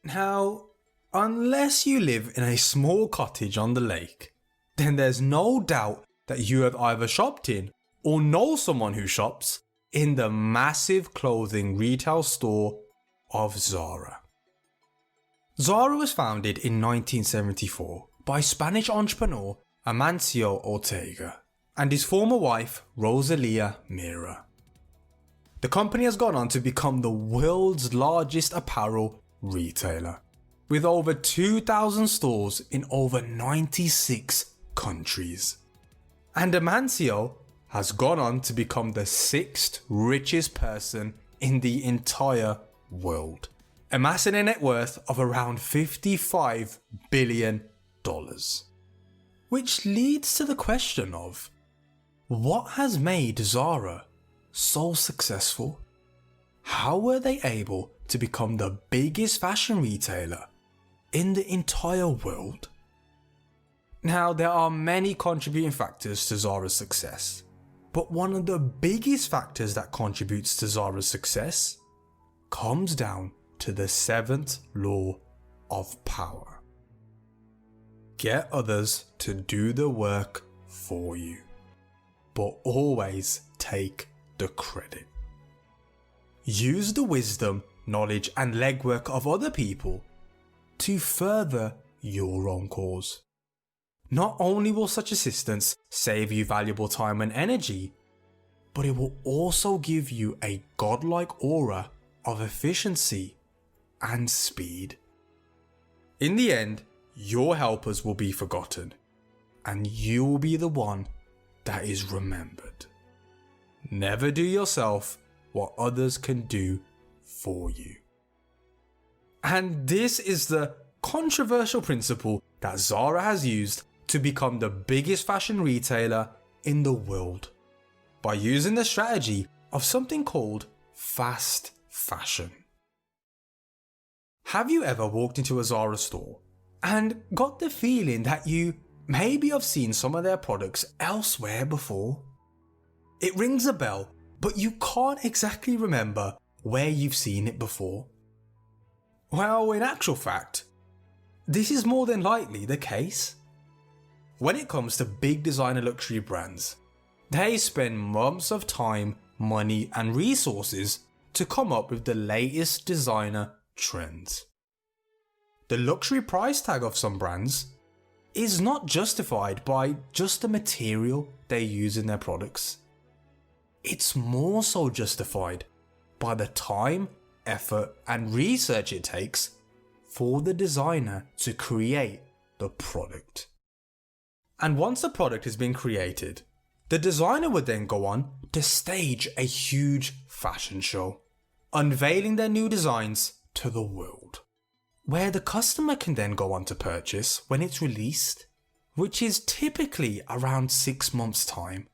Now, unless you live in a small cottage on the lake, then there's no doubt that you have either shopped in or know someone who shops in the massive clothing retail store of Zara. Zara was founded in 1974 by Spanish entrepreneur Amancio Ortega and his former wife Rosalía Mira. The company has gone on to become the world's largest apparel retailer, with over 2,000 stores in over 96 countries. And Amancio has gone on to become the 6th richest person in the entire world, amassing a net worth of around $55 billion. Which leads to the question of, what has made Zara so successful? How were they able to become the biggest fashion retailer in the entire world? Now, there are many contributing factors to Zara's success, but one of the biggest factors that contributes to Zara's success comes down to the 7th law of power. Get others to do the work for you, but always take the credit. Use the wisdom, knowledge and legwork of other people to further your own cause. Not only will such assistance save you valuable time and energy, but it will also give you a godlike aura of efficiency and speed. In the end, your helpers will be forgotten, and you will be the one that is remembered. Never do yourself what others can do for you. And this is the controversial principle that Zara has used to become the biggest fashion retailer in the world, by using the strategy of something called fast fashion. Have you ever walked into a Zara store and got the feeling that you maybe have seen some of their products elsewhere before? It rings a bell, but you can't exactly remember where you've seen it before. Well, in actual fact, this is more than likely the case. When it comes to big designer luxury brands, they spend months of time, money and resources to come up with the latest designer trends. The luxury price tag of some brands is not justified by just the material they use in their products. It's more so justified by the time, effort and research it takes for the designer to create the product. And once the product has been created, the designer would then go on to stage a huge fashion show, unveiling their new designs to the world, where the customer can then go on to purchase when it's released, which is typically around 6 months' time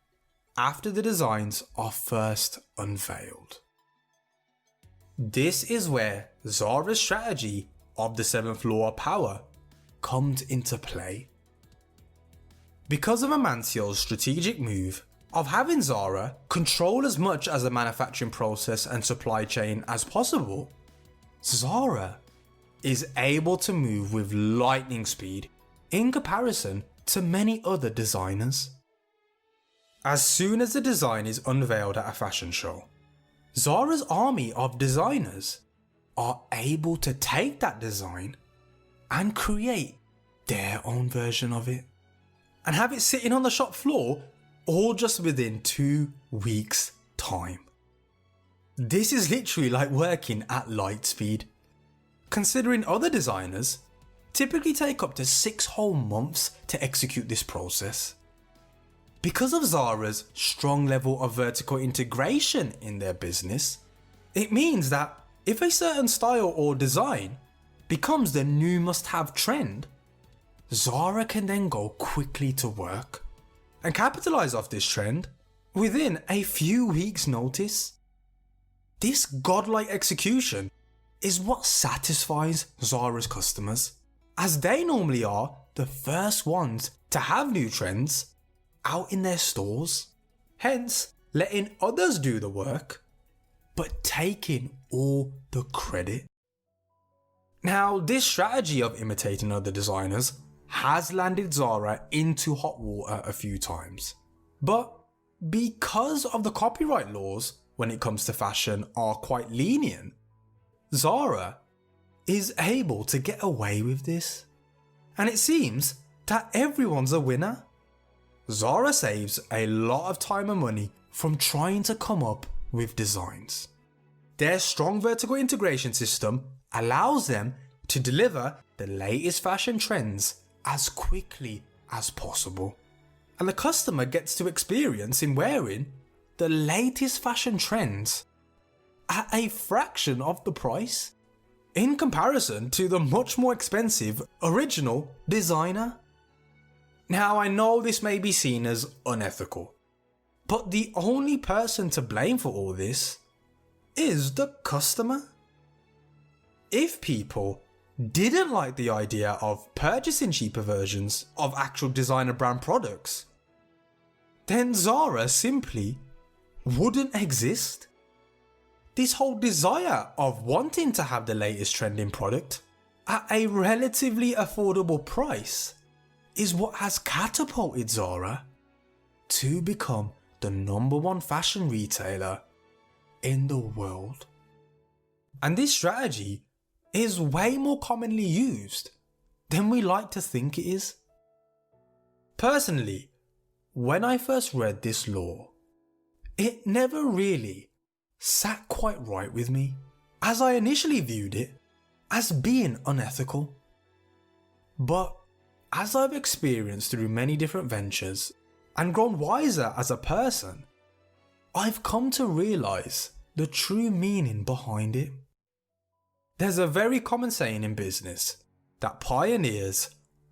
after the designs are first unveiled. This is where Zara's strategy of the 7th law of power comes into play. Because of Amancio's strategic move of having Zara control as much as the manufacturing process and supply chain as possible, Zara is able to move with lightning speed in comparison to many other designers. As soon as the design is unveiled at a fashion show, Zara's army of designers are able to take that design and create their own version of it, and have it sitting on the shop floor all just within 2 weeks' time. This is literally like working at light speed, considering other designers typically take up to 6 whole months to execute this process. Because of Zara's strong level of vertical integration in their business, it means that if a certain style or design becomes the new must-have trend, Zara can then go quickly to work and capitalize off this trend within a few weeks' notice. This godlike execution is what satisfies Zara's customers, as they normally are the first ones to have new trends out in their stores, hence letting others do the work, but taking all the credit. Now, this strategy of imitating other designers has landed Zara into hot water a few times. But because of the copyright laws when it comes to fashion are quite lenient, Zara is able to get away with this. And it seems that everyone's a winner. Zara saves a lot of time and money from trying to come up with designs. Their strong vertical integration system allows them to deliver the latest fashion trends as quickly as possible. And the customer gets to experience in wearing the latest fashion trends at a fraction of the price in comparison to the much more expensive original designer. Now, I know this may be seen as unethical, but the only person to blame for all this is the customer. If people didn't like the idea of purchasing cheaper versions of actual designer brand products, then Zara simply wouldn't exist. This whole desire of wanting to have the latest trending product at a relatively affordable price is what has catapulted Zara to become the #1 fashion retailer in the world. And this strategy is way more commonly used than we like to think it is. Personally, when I first read this law, it never really sat quite right with me, as I initially viewed it as being unethical. But as I've experienced through many different ventures and grown wiser as a person, I've come to realise the true meaning behind it. There's a very common saying in business that pioneers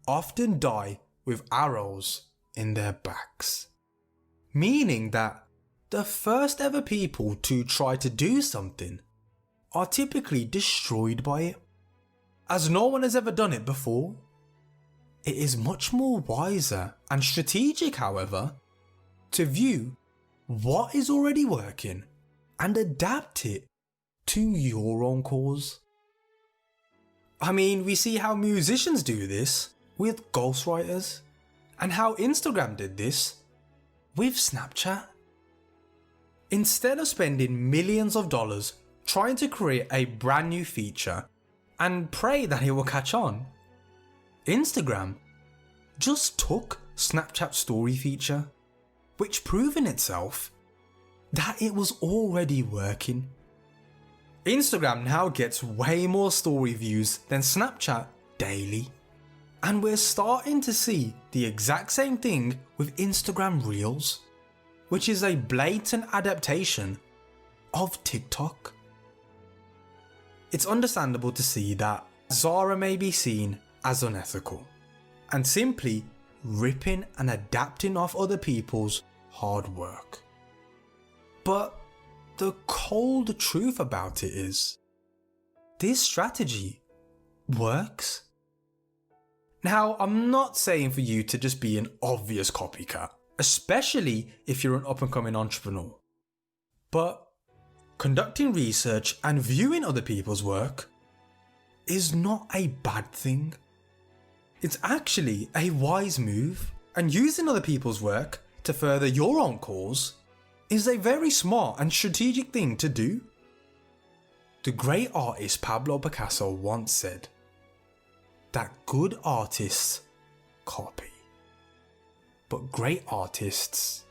often die with arrows in their backs, meaning that the first ever people to try to do something are typically destroyed by it. As no one has ever done it before, it is much more wiser and strategic, however, to view what is already working and adapt it to your own cause. I mean, we see how musicians do this with ghostwriters, and how Instagram did this with Snapchat. Instead of spending millions of dollars trying to create a brand new feature and pray that it will catch on, Instagram just took Snapchat's story feature, which proved in itself that it was already working. Instagram now gets way more story views than Snapchat daily. And we're starting to see the exact same thing with Instagram Reels, which is a blatant adaptation of TikTok. It's understandable to see that Zara may be seen as unethical and simply ripping and adapting off other people's hard work. But the cold truth about it is, this strategy works. Now, I'm not saying for you to just be an obvious copycat, especially if you're an up-and-coming entrepreneur. But conducting research and viewing other people's work is not a bad thing. It's actually a wise move, and using other people's work to further your own cause is a very smart and strategic thing to do. The great artist Pablo Picasso once said that good artists copy, but great artists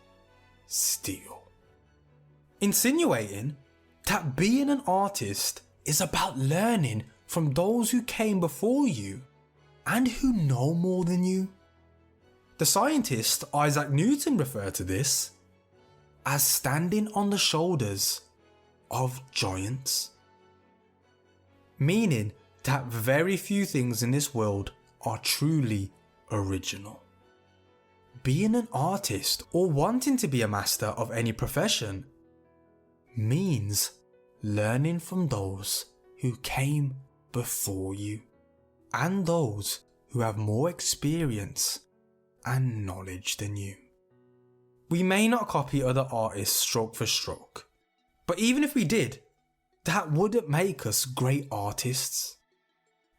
steal, insinuating that being an artist is about learning from those who came before you and who know more than you. The scientist Isaac Newton referred to this as standing on the shoulders of giants, meaning that very few things in this world are truly original. Being an artist or wanting to be a master of any profession means learning from those who came before you and those who have more experience and knowledge than you. We may not copy other artists stroke for stroke, but even if we did, that wouldn't make us great artists.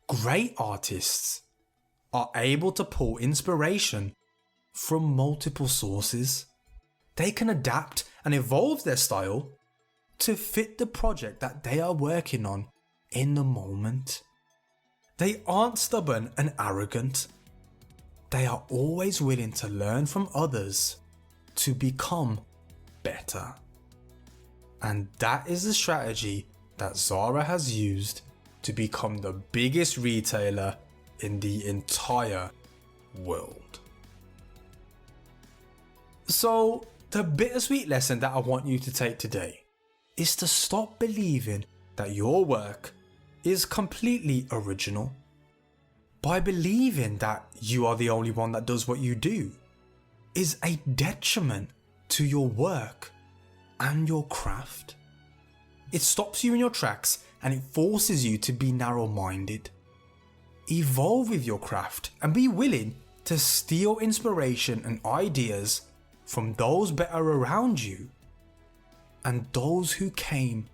Great artists are able to pull inspiration from multiple sources. They can adapt and evolve their style to fit the project that they are working on in the moment. They aren't stubborn and arrogant. They are always willing to learn from others to become better. And that is the strategy that Zara has used to become the biggest retailer in the entire world. So, the bittersweet lesson that I want you to take today is to stop believing that your work is completely original. By believing that you are the only one that does what you do is a detriment to your work and your craft. It stops you in your tracks and it forces you to be narrow-minded. Evolve with your craft and be willing to steal inspiration and ideas from those better around you and those who came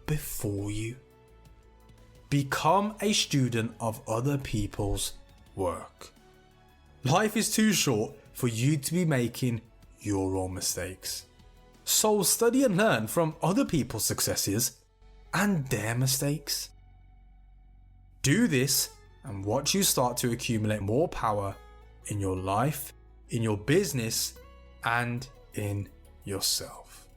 before you. Become a student of other people's work. Life is too short for you to be making your own mistakes. So study and learn from other people's successes and their mistakes. Do this and watch you start to accumulate more power in your life, in your business, and in yourself.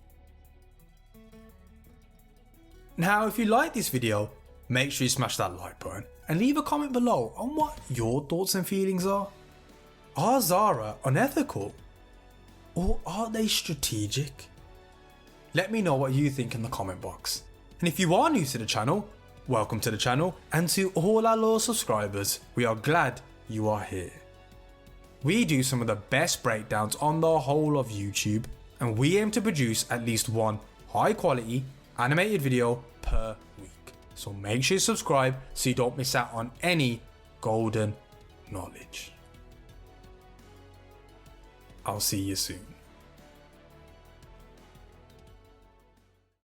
Now, if you like this video, make sure you smash that like button and leave a comment below on what your thoughts and feelings are. Are Zara unethical? Or are they strategic? Let me know what you think in the comment box. And if you are new to the channel, welcome to the channel, and to all our loyal subscribers, we are glad you are here. We do some of the best breakdowns on the whole of YouTube, and we aim to produce at least one high quality animated video per week. So make sure you subscribe so you don't miss out on any golden knowledge. I'll see you soon.